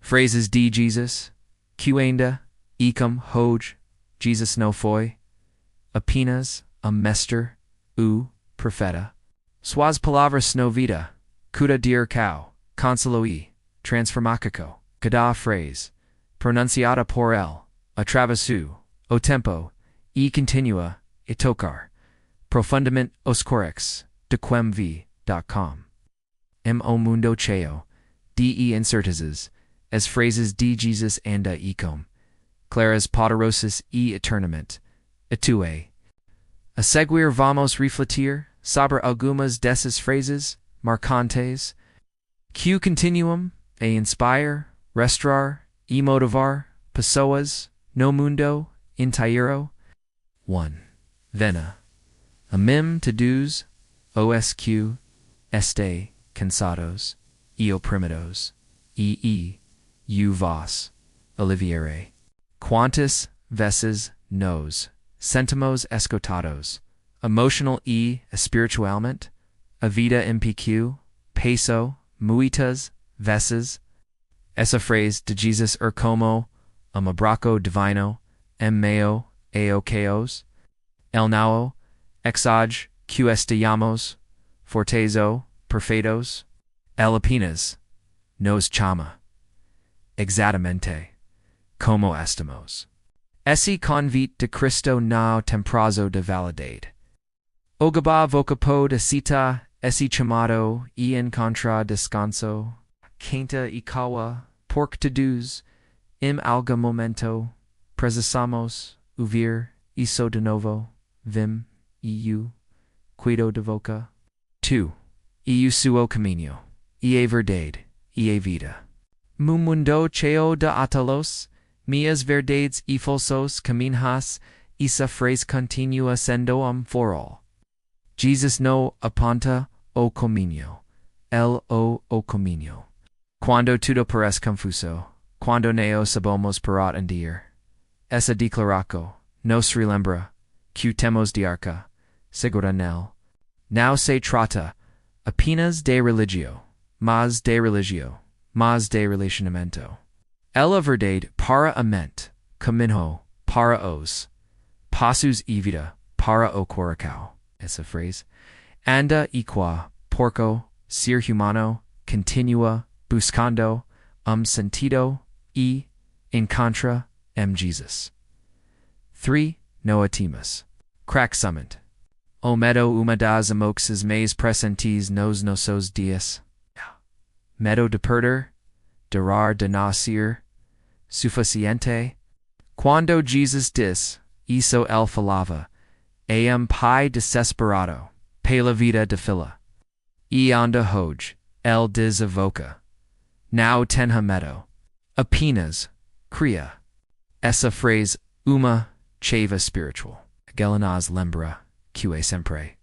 Phrases de Jesus, que ainda Ecoam, Hoje, Jesus não foi, apenas mestre, o profeta. Suas palavras no vida, cura direção, consolo e transformação. Cada frase, pronunciada por ele, atravessou o tempo, e continua a tocar profundamente os corações de quem vi.com. O mundo cheio de incertezas, as frases de Jesus ainda Ecoam, claras poderosas e eternamente atuais. A seguir vamos refletir sobre algumas dessas frases marcantes que continuam a inspirar, restaurar e motivar pessoas no mundo inteiro. 1. Venha a mim todos os que estáis cansados e oprimidos, e vos aliviarei. Quantas vezes nos sentimos esgotados, emotional e espiritualmente, a vida implica peso muitas vezes. Essa frase de Jesus como abraço divino em meio a caos. El não exige que estejamos fortes perfeitos. El apenas nos chama exatamente como estamos. Esse convite de Cristo não tem prazo de validade. O gaba vocapo de cita esse chamado e encontra descanso. Ainda Ecoam, porque todos, em algum momento, precisamos ouvir isso de novo, vim e cuido de voca. 2. E o seu caminho, e a verdade, e a vida. Mundo cheio de atalos, minhas verdades e falsos caminhos, essa frase continua sendo for all. Jesus no aponta o caminho, el o caminho. Quando tudo parece confuso, quando neo sabemos para andir. Essa declaração nos relembra que temos de arca, segura nele. Não se trata apenas de religio, mas de relacionamento. Ela verdade para a mente, caminho para os passos e vida para o coração. Essa frase. Ainda Ecoam, porque ser humano continua buscando sentido e encontra Jesus. 3. No temas. Craxament. O medo uma das emoções mais presentes nos nossos dias. Medo de perder, de não ser suficiente. Quando Jesus diz isso ele falava, pai desesperado, pela vida de fila. E ainda hoje, ele diz a voca. Não tenha medo. Apenas cria. Essa frase uma chave espiritual. Ela nos lembra que é sempre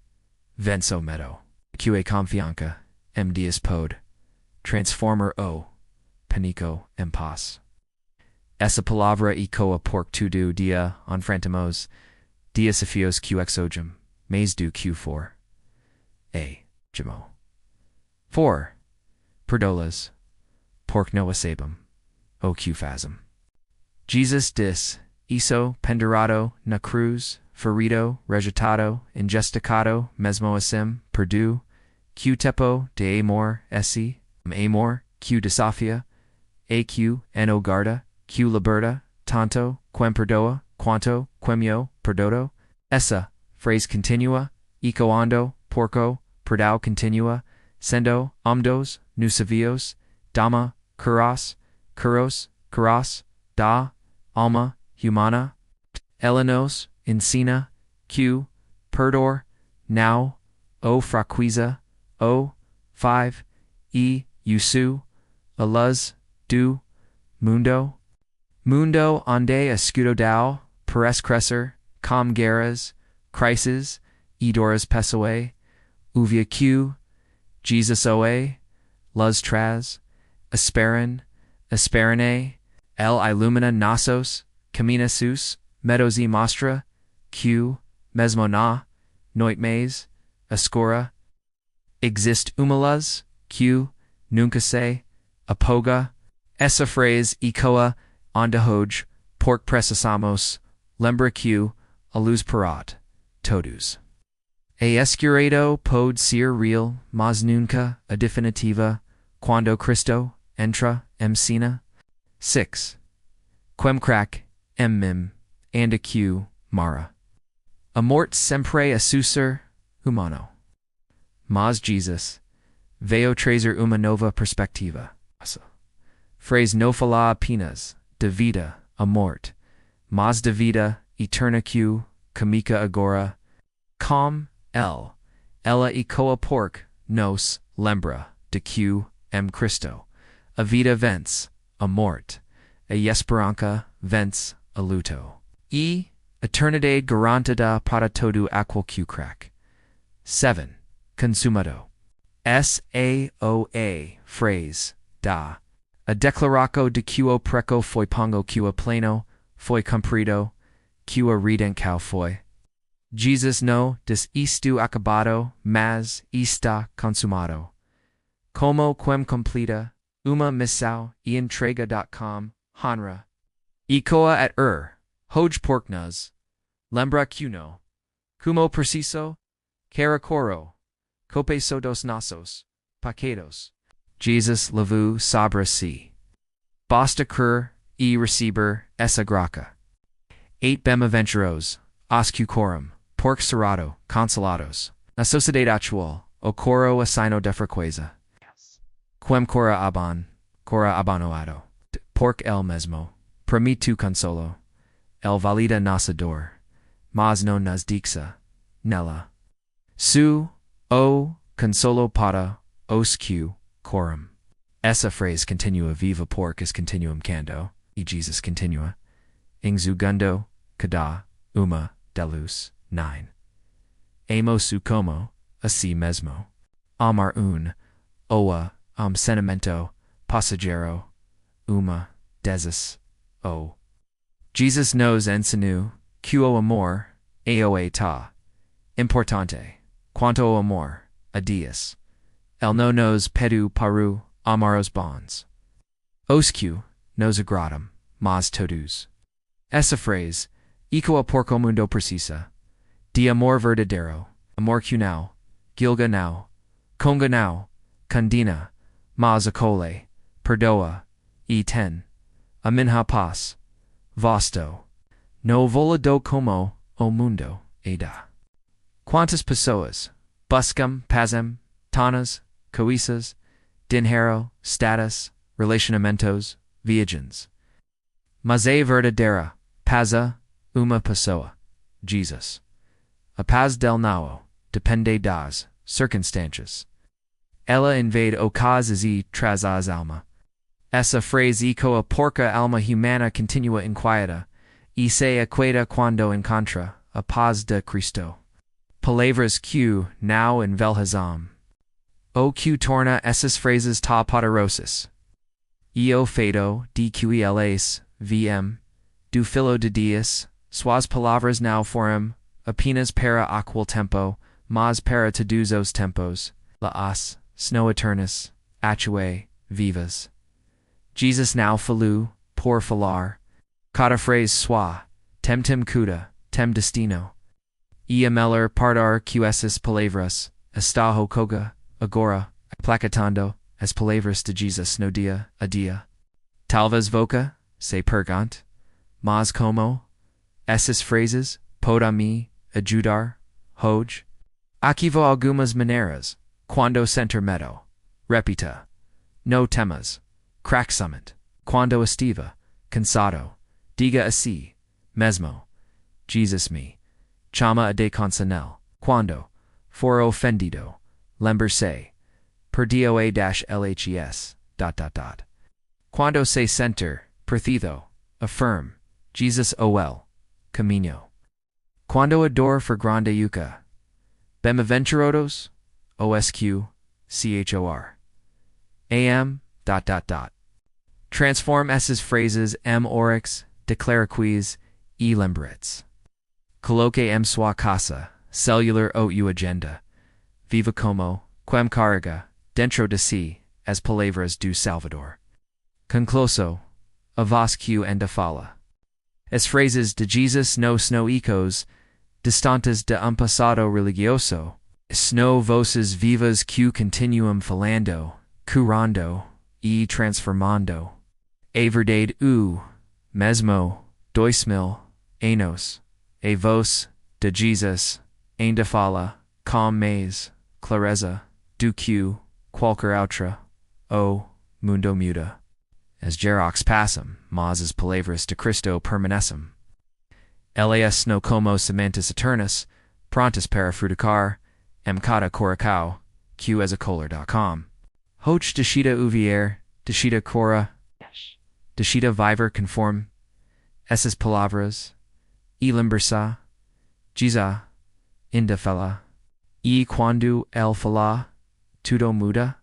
venço medo. Que é confiança dias pode transformar o pânico em paz. Essa palavra ecoa por todo dia enfrentamos desafios que exogem, mais do que for. Gemo. 4. Perdolas, porque não sabem o que fazem. Jesus diz isso pendurado na cruz, ferido, rejeitado, injusticado, mesmo assim, perdu, que tipo de amor esse, amor que desafia, que no guarda, que liberta, tanto, quem perdoa, quanto, quem eu perdoto. Essa frase continua, ecoando, porco, perdão continua, sendo, nos savios, dama, curos, da, alma, humana. Ela nos ensina, que, perdor, now, o fraqueza, o, 5, e, usu, a luz, do, mundo onde escudo dao, parece crescer, com guerras, crises, e doras pessoe, uvia que, Jesus oe, luz traz, esperane, el illumina nossos, camina sus, medos e mostra, que, mesmo na, noite mais, escura, existe uma luz, que, nunca se, apaga, Essa frase ecoa, Ainda Hoje, pork precisamos, lembra que, a luz parat, todos. A escurado pode ser real, mas nunca a definitiva, quando Cristo entra em cena. 6. Quem crack, mim, ainda que, mara. A morte sempre a suceder humano. Mas Jesus, veio trazer uma nova perspectiva. Frase no fala apenas, de vida, a morte, mas de vida, eterna que, comica agora, com, ela ecoa pork, nos, lembra, de que, Cristo, a vida vence, a morte, a esperança vence, a luto. Eternidade garantida para todo aquel que crack. 7. Consumado. Saoa, phrase, da. A declaraco de que o preco foi pongo que o pleno, foi cumprido, que o redenção foi. Jesus no des isto acabado, mas está consumado. Como quem completa, uma missão e entrega.com, honra. Ecoa at hoje pork nos, lembra que no, como preciso, caracoro, copeso dos nossos, paquetos. Jesus levu sobre si. Basta crer e receber essa graça. 8 Bem-aventurosos, os que coram, pork cerrado, consolados. Na sociedade atual, o coro asino de frequeza. Quem cora abanoado. Pork el mesmo, promitu consolo. El valida nascedor, mas no nas dixa, nella. Consolo para, os que, coram. Essa frase continua viva porcus continuum cando, e Jesus continua. Exugando, cada, uma, de luz, 9. Amo su como, así mesmo. Amar oa, sentimento, passaggero, uma, deses, o. Jesus nos ensinou, que o amor, aoa ta. Importante, quanto o amor, a Dios. El no nos pedu paru, amaros bons. Os que, nos agradam, mas todos. Essa frase, ecoa porco mundo precisa. De amor verdadeiro, amor que não, gilga não, conga não, condena, mas acole, perdoa, e ten. A minha paz. Vasto. No volado como, o mundo, da. Quantas pessoas, buscam, pazem, tanas, coisas, dinheiro, status, relacionamentos, viagens. Mas é verdadeira, paza, uma pessoa, Jesus. A paz del não, depende das circunstâncias. Ela invade ocasas e traz as alma. Essa frase ecoa porca alma humana continua inquieta, e se aquieta quando encontra a paz de Cristo. Palavras que, now envelhezam. O que torna essas frases ta poderosas. O fato de que elas, vm, do filo de Dias, suas palavras não foram, apenas para aquel tempo, mas para todos os tempos, las, snow eternas, atue, vivas. Jesus não falou, por falar. Cada frase sua, tem cuda, tem destino. E a melhor partir que essas palavras, está hocoga, agora, placatando, as palavras de Jesus no dia a dia. Talvez voca, se pergunt, mas como, essas frases, podem me ajudar, hoje. Aqui vou algumas maneiras, quando sentir medo. Repita. No temas. Crack summit. Quando estiva, cansado. Diga assim, mesmo. Jesus me. Chama a de consonel. Quando. For ofendido. Lembre-se. Perdio a-lhes. ... Quando se sentir, percido. Affirm. Jesus ol. Camino. Quando ador for grande yuca. Bem-aventurados. Osq. Chor. Am. ... Transform essas phrases oryx, declaraquis, e lembretes. Coloque sua casa, cellular ou agenda. Viva como, quem carrega, dentro de si, as palavras do Salvador. concloso, a vos que ainda fala. As frases de Jesus nos ecos, distantes de un pasado religioso, sno voces vivas que continuam falando, curando, e transformando. A verdade mesmo, 2000 anos, a voz de Jesus, ainda fala, com mais clareza, do que qualquer outra, o mundo muda. As gerox passam, mas as palavras de Cristo permanecem. Elas no como sementes eternas, prontas para frutificar, cada coração, que as acolher.com. Hoje decida uvier, decida cora, decida viver conforme, essas palavras, e lembrar-se, Jesus, ainda fala, e quando ele fala, tudo muda.